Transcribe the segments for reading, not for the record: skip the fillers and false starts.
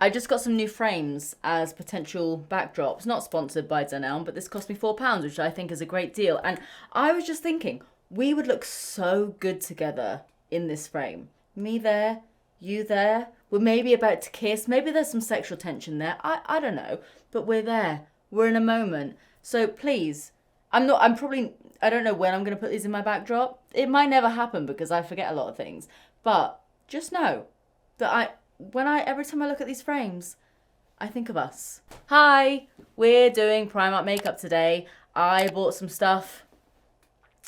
I just got some new frames as potential backdrops. Not sponsored by Dunelm, but this cost me £4, which I think is a great deal. And I was just thinking, we would look so good together in this frame. Me there, you there. We're maybe about to kiss. Maybe there's some sexual tension there. I don't know. But we're there. We're in a moment. So please, I don't know when I'm going to put these in my backdrop. It might never happen because I forget a lot of things. But just know that every time I look at these frames, I think of us. Hi, we're doing Primark makeup today. I bought some stuff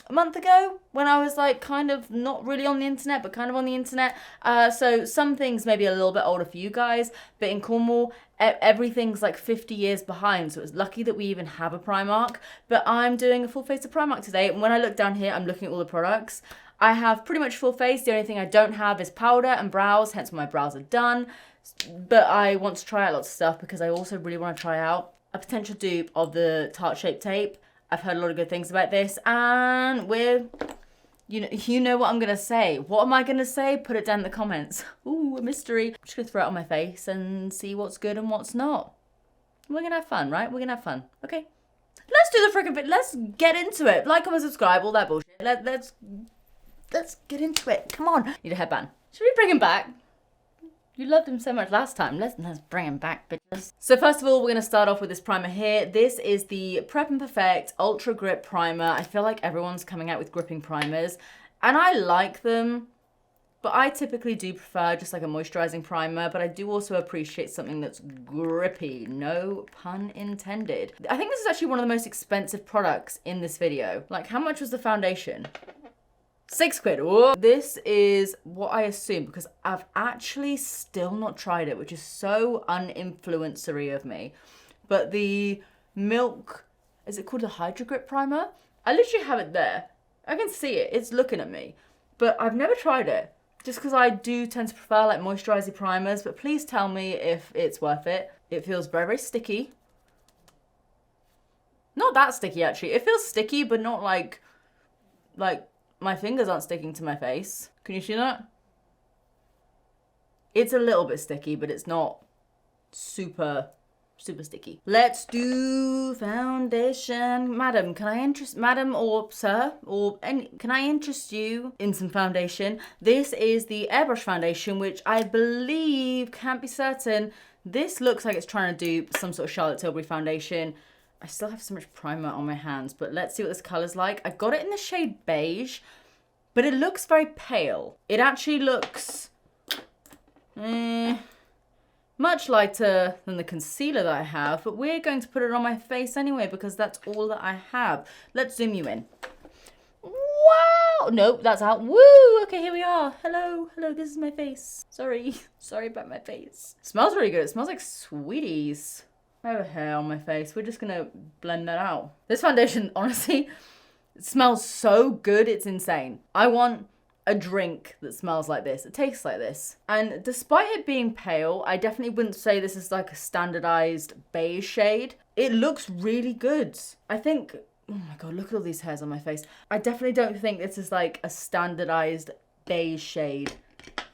a month ago when I was like kind of not really on the internet, but kind of on the internet. So some things maybe a little bit older for you guys, but in Cornwall, everything's like 50 years behind. So it's lucky that we even have a Primark, but I'm doing a full face of Primark today. And when I look down here, I'm looking at all the products. I have pretty much full face. The only thing I don't have is powder and brows, hence my brows are done. But I want to try out lots of stuff because I also really want to try out a potential dupe of the Tarte Shape Tape. I've heard a lot of good things about this, and you know what I'm going to say. What am I going to say? Put it down in the comments. Ooh, a mystery. I'm just going to throw it on my face and see what's good and what's not. We're going to have fun, right? We're going to have fun. Okay. Let's do the freaking bit. Let's get into it. Like, comment, subscribe, all that bullshit. Let's get into it. Come on. Need a headband. Should we bring him back? You loved him so much last time. Let's bring him back, bitches. So first of all, we're going to start off with this primer here. This is the Prep and Perfect Ultra Grip Primer. I feel like everyone's coming out with gripping primers, and I like them, but I typically do prefer just like a moisturizing primer, but I do also appreciate something that's grippy. No pun intended. I think this is actually one of the most expensive products in this video. Like, how much was the foundation? £6. Whoa. This is what I assume because I've actually still not tried it, which is so uninfluencery of me. But the Milk, is it called a Hydro Grip Primer? I literally have it there. I can see it. It's looking at me. But I've never tried it. Just because I do tend to prefer like moisturizing primers. But please tell me if it's worth it. It feels very, very sticky. Not that sticky actually. It feels sticky, but not like my fingers aren't sticking to my face. Can you see that? It's a little bit sticky, but it's not super sticky. Let's do foundation. Madam, madam or sir, can I interest you in some foundation? This is the Airbrush foundation, which I believe, can't be certain. This looks like it's trying to do some sort of Charlotte Tilbury foundation. I still have so much primer on my hands, but let's see what this color's like. I got it in the shade beige, but it looks very pale. It actually looks much lighter than the concealer that I have, but we're going to put it on my face anyway because that's all that I have. Let's zoom you in. Wow! Nope, that's out. Woo! Okay, here we are. Hello, this is my face. Sorry about my face. It smells really good. It smells like sweeties. I have a hair on my face. We're just gonna blend that out. This foundation, honestly, it smells so good, it's insane. I want a drink that smells like this. It tastes like this. And despite it being pale, I definitely wouldn't say this is like a standardized beige shade. It looks really good. I think, oh my God, look at all these hairs on my face. I definitely don't think this is like a standardized beige shade,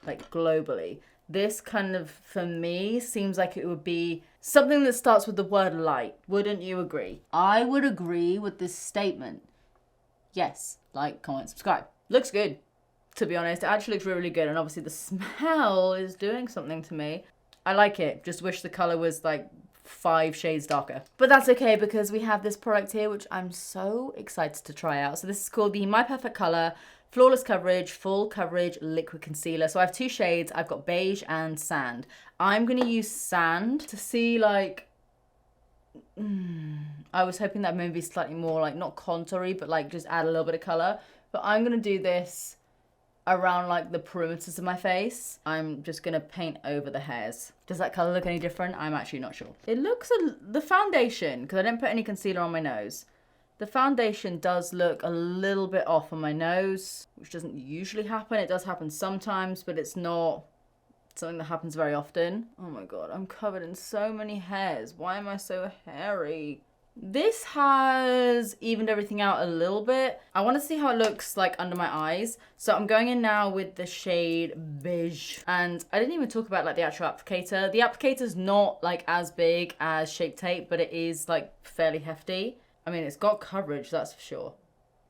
like globally. This kind of, for me, seems like it would be something that starts with the word light. Wouldn't you agree? I would agree with this statement. Yes. Like, comment, subscribe. Looks good, to be honest. It actually looks really, really good. And obviously the smell is doing something to me. I like it. Just wish the color was like 5 shades darker. But that's okay because we have this product here, which I'm so excited to try out. So this is called the My Perfect Color Flawless Coverage, Full Coverage Liquid Concealer. So I have 2 shades. I've got beige and sand. I'm going to use sand to see like, I was hoping that maybe slightly more like not contoury, but like just add a little bit of color. But I'm going to do this around like the perimeters of my face. I'm just going to paint over the hairs. Does that color look any different? I'm actually not sure. It looks, the foundation, because I didn't put any concealer on my nose. The foundation does look a little bit off on my nose, which doesn't usually happen. It does happen sometimes, but it's not something that happens very often. Oh my God, I'm covered in so many hairs. Why am I so hairy? This has evened everything out a little bit. I want to see how it looks like under my eyes. So I'm going in now with the shade Beige. And I didn't even talk about like the actual applicator. The applicator's not like as big as Shape Tape, but it is like fairly hefty. I mean, it's got coverage, that's for sure.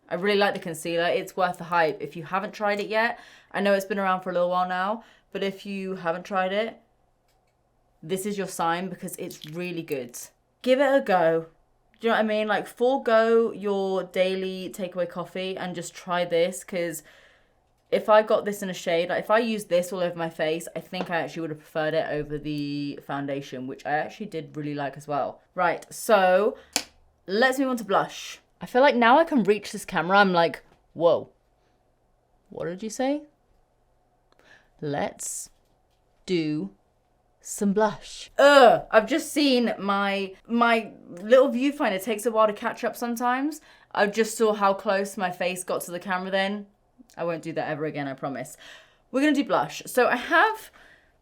I really like the concealer. It's worth the hype. If you haven't tried it yet, I know it's been around for a little while now, but if you haven't tried it, this is your sign because it's really good. Give it a go. Do you know what I mean? Like, forego your daily takeaway coffee and just try this, because if I got this in a shade, like if I used this all over my face, I think I actually would have preferred it over the foundation, which I actually did really like as well. Right, so let's move on to blush. I feel like now I can reach this camera, I'm like, whoa. What did you say? Let's do some blush. I've just seen my little viewfinder takes a while to catch up sometimes. I just saw how close my face got to the camera then. I won't do that ever again, I promise. We're gonna do blush. So I have,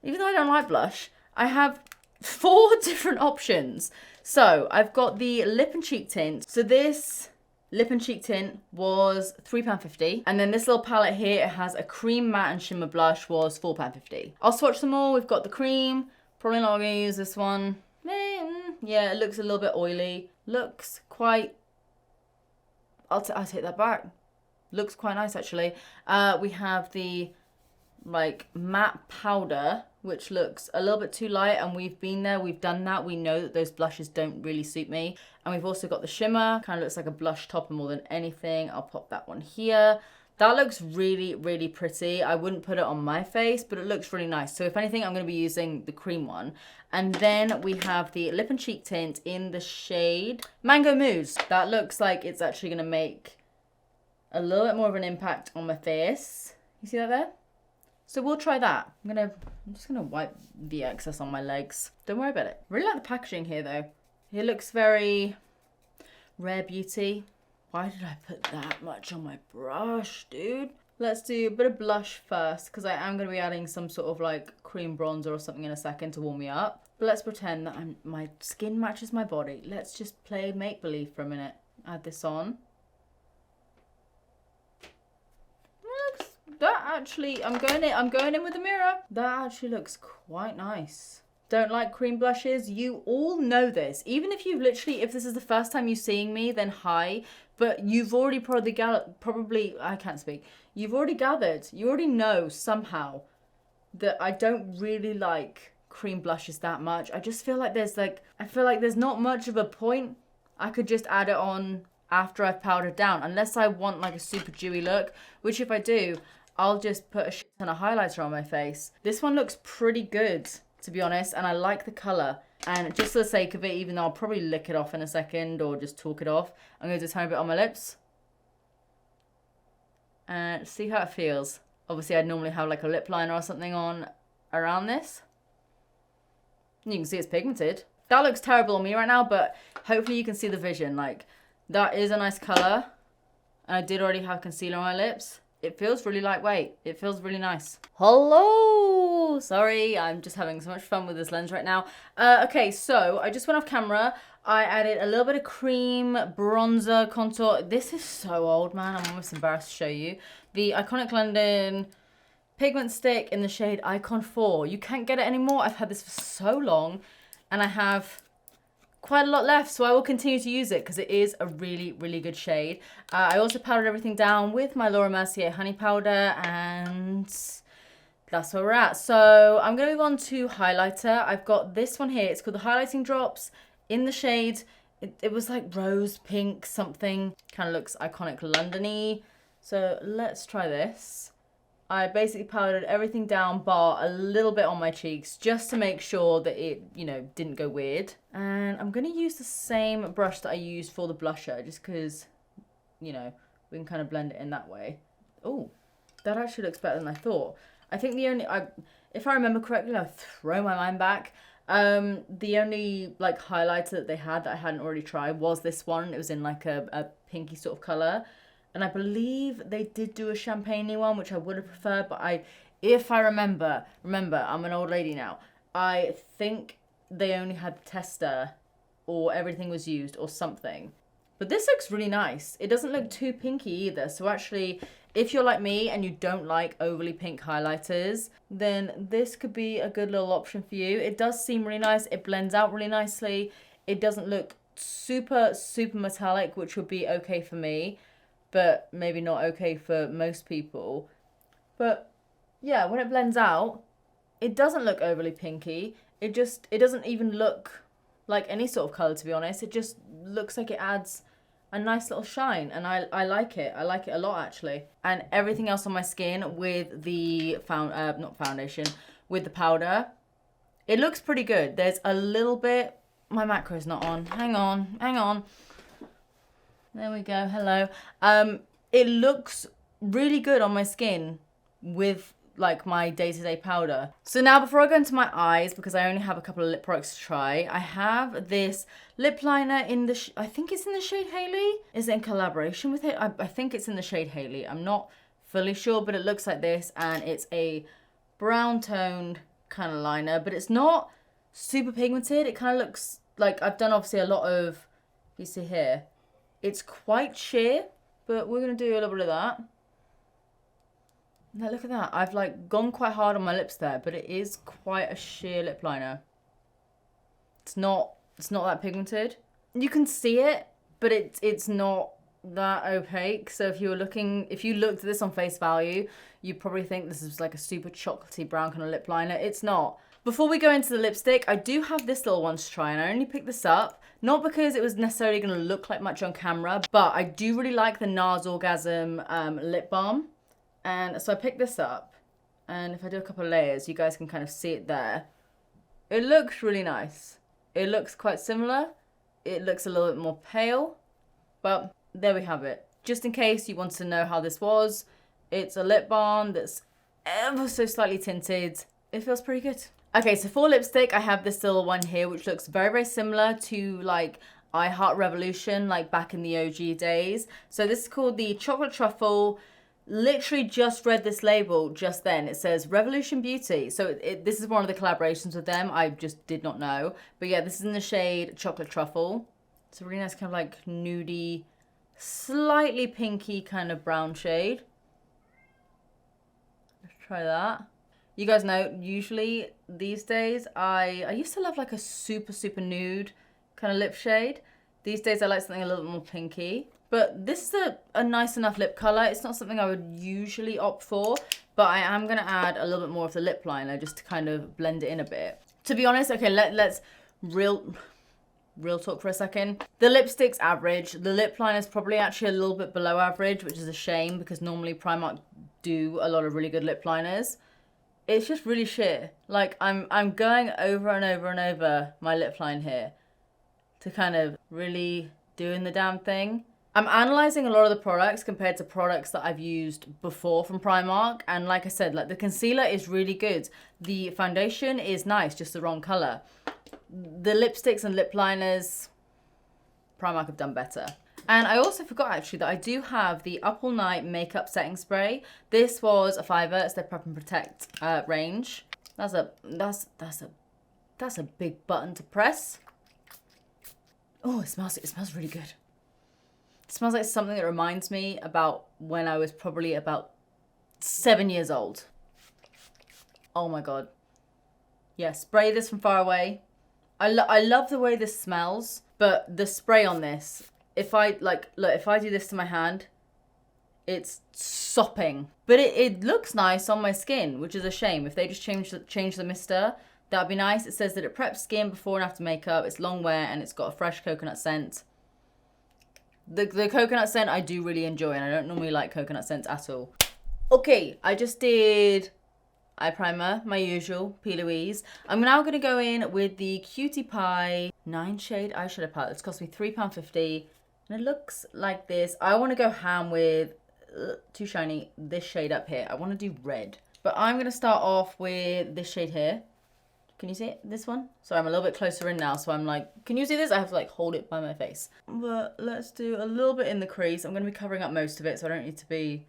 even though I don't like blush, I have 4 different options. So I've got the lip and cheek tint. So this lip and cheek tint was £3.50. And then this little palette here, it has a cream matte and shimmer blush, was £4.50. I'll swatch them all. We've got the cream. Probably not gonna use this one. Yeah, it looks a little bit oily. Looks quite, I'll take that back. Looks quite nice actually. We have the like matte powder, which looks a little bit too light, and we've been there, we've done that. We know that those blushes don't really suit me. And we've also got the shimmer, kind of looks like a blush topper more than anything. I'll pop that one here. That looks really, really pretty. I wouldn't put it on my face, but it looks really nice. So if anything, I'm going to be using the cream one. And then we have the lip and cheek tint in the shade Mango Mousse. That looks like it's actually going to make a little bit more of an impact on my face. You see that there? So we'll try that. I'm just gonna wipe the excess on my legs. Don't worry about it. Really like the packaging here though. It looks very Rare Beauty. Why did I put that much on my brush, dude? Let's do a bit of blush first, because I am gonna be adding some sort of like cream bronzer or something in a second to warm me up. But let's pretend that my skin matches my body. Let's just play make-believe for a minute. Add this on. That actually, I'm going in with the mirror. That actually looks quite nice. Don't like cream blushes? You all know this. Even if you've literally, if this is the first time you're seeing me, then hi. But you've already I can't speak. You've already gathered, you already know somehow that I don't really like cream blushes that much. I just feel like I feel like there's not much of a point. I could just add it on after I've powdered down, unless I want like a super dewy look, which if I do, I'll just put a shit ton of highlighter on my face. This one looks pretty good, to be honest, and I like the colour. And just for the sake of it, even though I'll probably lick it off in a second or just talk it off, I'm going to do a tiny bit on my lips. And see how it feels. Obviously, I'd normally have like a lip liner or something on around this. And you can see it's pigmented. That looks terrible on me right now, but hopefully you can see the vision. Like, that is a nice colour. And I did already have concealer on my lips. It feels really lightweight. It feels really nice. Hello! Sorry, I'm just having so much fun with this lens right now. Okay, so I just went off camera. I added a little bit of cream, bronzer, contour. This is so old, man. I'm almost embarrassed to show you. The Iconic London pigment stick in the shade Icon 4. You can't get it anymore. I've had this for so long, and I have quite a lot left, so I will continue to use it because it is a really, really good shade. I also powdered everything down with my Laura Mercier honey powder, and that's where we're at. So I'm going to move on to highlighter. I've got this one here. It's called the Highlighting Drops in the shade. It was like rose pink something. Kind of looks Iconic London-y. So let's try this. I basically powdered everything down bar a little bit on my cheeks just to make sure that it, you know, didn't go weird. And I'm going to use the same brush that I used for the blusher just because, you know, we can kind of blend it in that way. Oh, that actually looks better than I thought. I think the only, if I remember correctly, I'll throw my mind back. The only like highlighter that they had that I hadn't already tried was this one. It was in like a pinky sort of colour. And I believe they did do a champagne one, which I would have preferred, but if I remember, I'm an old lady now. I think they only had the tester or everything was used or something. But this looks really nice. It doesn't look too pinky either. So actually, if you're like me and you don't like overly pink highlighters, then this could be a good little option for you. It does seem really nice. It blends out really nicely. It doesn't look super, super metallic, which would be okay for me, but maybe not okay for most people. But yeah, when it blends out, it doesn't look overly pinky. It doesn't even look like any sort of colour, to be honest. It just looks like it adds a nice little shine, and I like it. I like it a lot, actually. And everything else on my skin with the not foundation, with the powder, it looks pretty good. There's a little bit, my macro's not on. Hang on. There we go, hello. It looks really good on my skin with like my day-to-day powder. So now before I go into my eyes, because I only have a couple of lip products to try, I have this lip liner in the, I think it's in the shade Haley. Is it in collaboration with it? I think it's in the shade Haley. I'm not fully sure, but it looks like this, and it's a brown toned kind of liner, but it's not super pigmented. It kind of looks like, I've done obviously a lot of, you see here, it's quite sheer, but we're gonna do a little bit of that. Now look at that. I've like gone quite hard on my lips there, but it is quite a sheer lip liner. It's not that pigmented. You can see it, but it's not that opaque. So if you looked at this on face value, you'd probably think this is like a super chocolatey brown kind of lip liner. It's not. Before we go into the lipstick, I do have this little one to try, and I only picked this up, not because it was necessarily going to look like much on camera, but I do really like the NARS Orgasm lip balm. And so I picked this up, and if I do a couple of layers, you guys can kind of see it there. It looks really nice. It looks quite similar. It looks a little bit more pale, but there we have it. Just in case you wanted to know how this was, it's a lip balm that's ever so slightly tinted. It feels pretty good. Okay, so for lipstick, I have this little one here, which looks very, very similar to like I Heart Revolution, like back in the OG days. So this is called the Chocolate Truffle. Literally just read this label just then. It says Revolution Beauty. So this is one of the collaborations with them. I just did not know. But yeah, this is in the shade Chocolate Truffle. It's a really nice kind of like nudie, slightly pinky kind of brown shade. Let's try that. You guys know, usually these days, I used to love like a super, super nude kind of lip shade. These days I like something a little bit more pinky. But this is a nice enough lip colour. It's not something I would usually opt for, but I am going to add a little bit more of the lip liner just to kind of blend it in a bit. To be honest, okay, let's real talk for a second. The lipstick's average. The lip liner's probably actually a little bit below average, which is a shame because normally Primark do a lot of really good lip liners. It's just really sheer. Like, I'm going over and over and over my lip line here to kind of really doing the damn thing. I'm analysing a lot of the products compared to products that I've used before from Primark. And like I said, like the concealer is really good. The foundation is nice, just the wrong colour. The lipsticks and lip liners, Primark have done better. And I also forgot actually that I do have the Up All Night Makeup Setting Spray. This was a $5. It's their Prep and Protect range. That's a big button to press. Oh, it smells really good. It smells like something that reminds me about when I was probably about 7 years old. Oh my God. Yeah, spray this from far away. I love the way this smells, but the spray on this, if I do this to my hand, it's sopping. But it looks nice on my skin, which is a shame. If they just change the mister, that'd be nice. It says that it preps skin before and after makeup. It's long wear and it's got a fresh coconut scent. The coconut scent I do really enjoy, and I don't normally like coconut scents at all. Okay, I just did eye primer, my usual, P. Louise. I'm now going to go in with the Cutie Pie 9 shade eyeshadow palette. It's cost me £3.50, and it looks like this. I want to go ham with, too shiny, this shade up here. I want to do red. But I'm going to start off with this shade here. Can you see it? This one? Sorry, I'm a little bit closer in now, so I'm like, can you see this? I have to like hold it by my face. But let's do a little bit in the crease. I'm going to be covering up most of it, so I don't need to be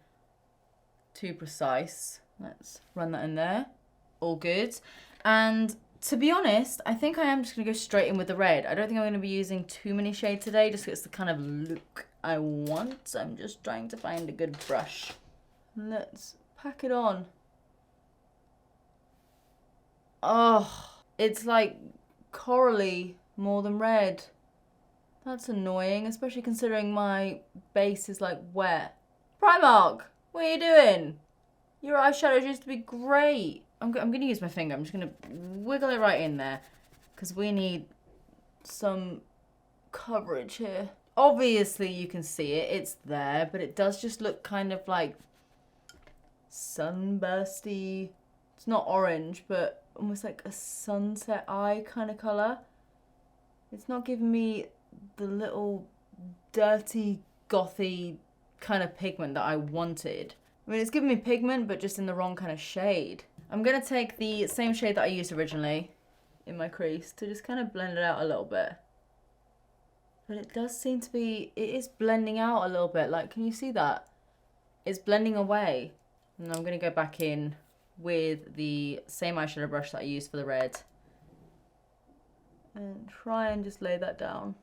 too precise. Let's run that in there. All good. And To be honest, I think I am just going to go straight in with the red. I don't think I'm going to be using too many shades today, just 'cause it's the kind of look I want. I'm just trying to find a good brush. Let's pack it on. Oh, it's like corally more than red. That's annoying, especially considering my base is like wet. Primark, what are you doing? Your eyeshadows used to be great. I'm going to use my finger. I'm just going to wiggle it right in there because we need some coverage here. Obviously, you can see it. It's there, but it does just look kind of like sunbursty. It's not orange, but almost like a sunset eye kind of colour. It's not giving me the little dirty, gothy kind of pigment that I wanted. I mean, it's giving me pigment, but just in the wrong kind of shade. I'm going to take the same shade that I used originally in my crease to just kind of blend it out a little bit. But it does seem to be, it is blending out a little bit. Like, can you see that? It's blending away. And I'm going to go back in with the same eyeshadow brush that I used for the red. And try and just lay that down.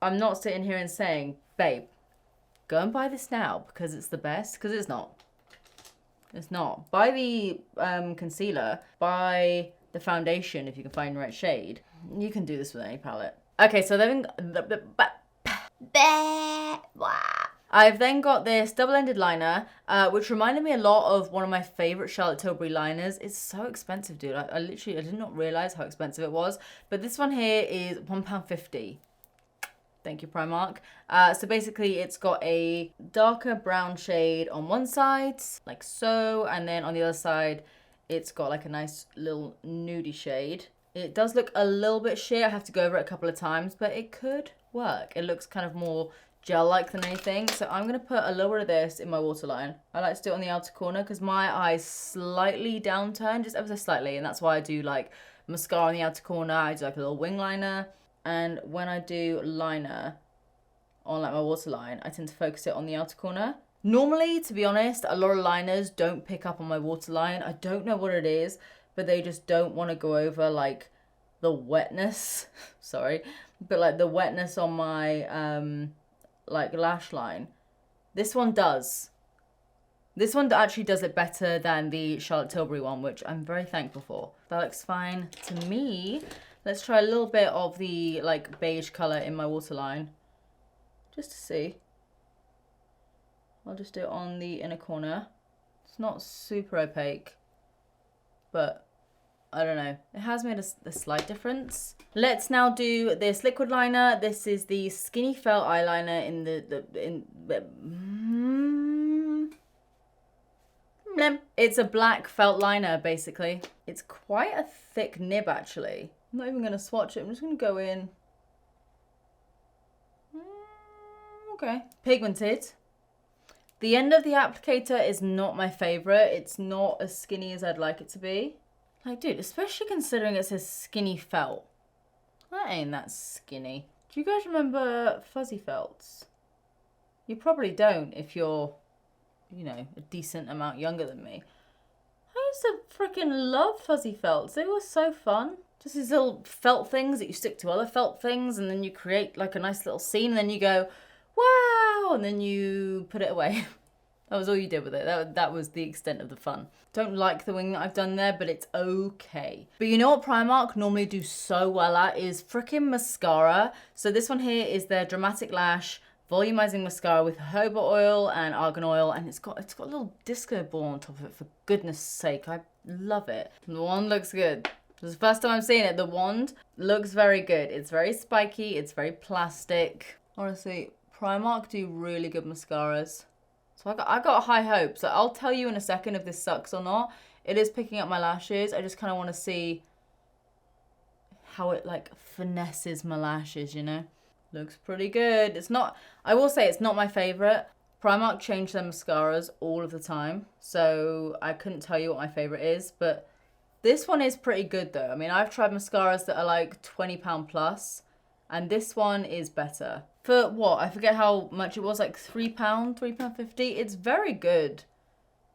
I'm not sitting here and saying, babe, go and buy this now because it's the best. Because it's not. It's not. Buy the concealer. Buy the foundation if you can find the right shade. You can do this with any palette. Okay, so then I've then got this double-ended liner, which reminded me a lot of one of my favorite Charlotte Tilbury liners. It's so expensive, dude. I literally, I did not realize how expensive it was. But this one here is £1.50. Thank you, Primark. So basically, it's got a darker brown shade on one side, like so. And then on the other side, it's got like a nice little nudie shade. It does look a little bit sheer. I have to go over it a couple of times, but it could work. It looks kind of more gel-like than anything. So I'm going to put a little bit of this in my waterline. I like to do it on the outer corner because my eye's slightly downturned, just ever so slightly. And that's why I do like mascara on the outer corner. I do like a little wing liner. And when I do liner on like my waterline, I tend to focus it on the outer corner. Normally, to be honest, a lot of liners don't pick up on my waterline. I don't know what it is, but they just don't want to go over like the wetness. Sorry, but like the wetness on my like lash line. This one does. This one actually does it better than the Charlotte Tilbury one, which I'm very thankful for. That looks fine to me. Let's try a little bit of the like beige colour in my waterline, just to see. I'll just do it on the inner corner. It's not super opaque, but I don't know. It has made a slight difference. Let's now do this liquid liner. This is the Skinny Felt eyeliner in it's a black felt liner, basically. It's quite a thick nib, actually. I'm not even going to swatch it. I'm just going to go in. Okay. Pigmented. The end of the applicator is not my favourite. It's not as skinny as I'd like it to be. Like, dude, especially considering it says skinny felt. That ain't that skinny. Do you guys remember fuzzy felts? You probably don't if you're, you know, a decent amount younger than me. I used to freaking love fuzzy felts. They were so fun. Just these little felt things that you stick to other felt things, and then you create like a nice little scene, and then you go, wow, and then you put it away. That was all you did with it. That was the extent of the fun. Don't like the wing that I've done there, but it's okay. But you know what Primark normally do so well at is freaking mascara. So this one here is their Dramatic Lash Volumizing Mascara with jojoba oil and argan oil, and it's got a little disco ball on top of it, for goodness sake. I love it. The wand looks good. This is the first time I'm seeing it. The wand looks very good. It's very spiky. It's very plastic. Honestly, Primark do really good mascaras. So I got high hopes. So I'll tell you in a second if this sucks or not. It is picking up my lashes. I just kind of want to see how it like finesses my lashes, you know? Looks pretty good. It's not, I will say it's not my favorite. Primark change their mascaras all of the time. So I couldn't tell you what my favorite is, but this one is pretty good though. I mean, I've tried mascaras that are like £20 plus, and this one is better. For what? I forget how much it was, like £3, £3.50. It's very good.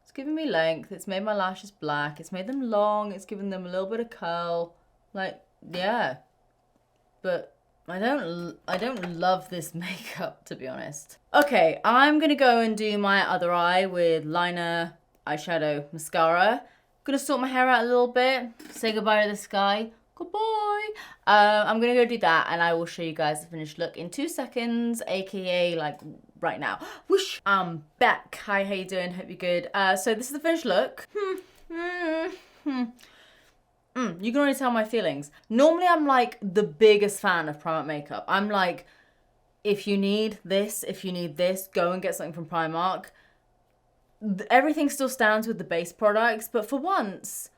It's giving me length. It's made my lashes black. It's made them long. It's given them a little bit of curl. Like, yeah. But I don't love this makeup, to be honest. Okay, I'm gonna go and do my other eye with liner, eyeshadow, mascara. Gonna sort my hair out a little bit, say goodbye to this guy. Goodbye. I'm gonna go do that, and I will show you guys the finished look in 2 seconds, aka like right now. Whoosh! I'm back. Hi, how you doing? Hope you're good. So this is the finished look. You can already tell my feelings. Normally, I'm like the biggest fan of Primark makeup. I'm like, if you need this, go and get something from Primark. Everything still stands with the base products, but for once,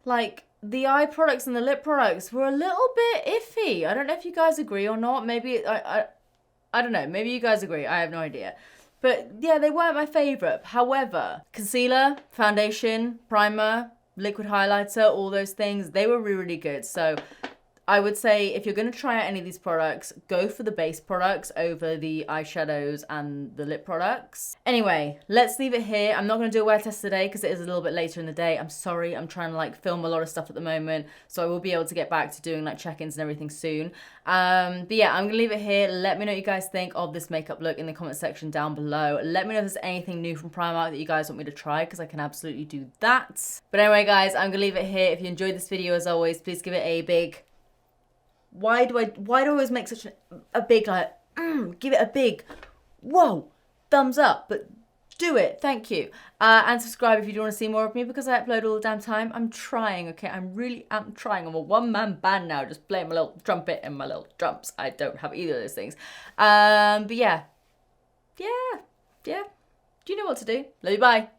like, the eye products and the lip products were a little bit iffy. I don't know if you guys agree or not. Maybe, I don't know. Maybe you guys agree. I have no idea. But yeah, they weren't my favorite. However, concealer, foundation, primer, liquid highlighter, all those things, they were really, really good. So I would say if you're going to try out any of these products, go for the base products over the eyeshadows and the lip products. Anyway, let's leave it here. I'm not going to do a wear test today because it is a little bit later in the day. I'm sorry. I'm trying to like film a lot of stuff at the moment, so I will be able to get back to doing like check-ins and everything soon. But yeah, I'm going to leave it here. Let me know what you guys think of this makeup look in the comment section down below. Let me know if there's anything new from Primark that you guys want me to try, because I can absolutely do that. But anyway, guys, I'm going to leave it here. If you enjoyed this video, as always, please give it a big... Why do I always make such a big, like, give it a big, whoa, thumbs up, but do it, thank you. And subscribe if you do want to see more of me, because I upload all the damn time. I'm trying, okay, I'm trying. I'm a one-man band now, just playing my little trumpet and my little drums. I don't have either of those things. But yeah. Do you know what to do? Love you, bye.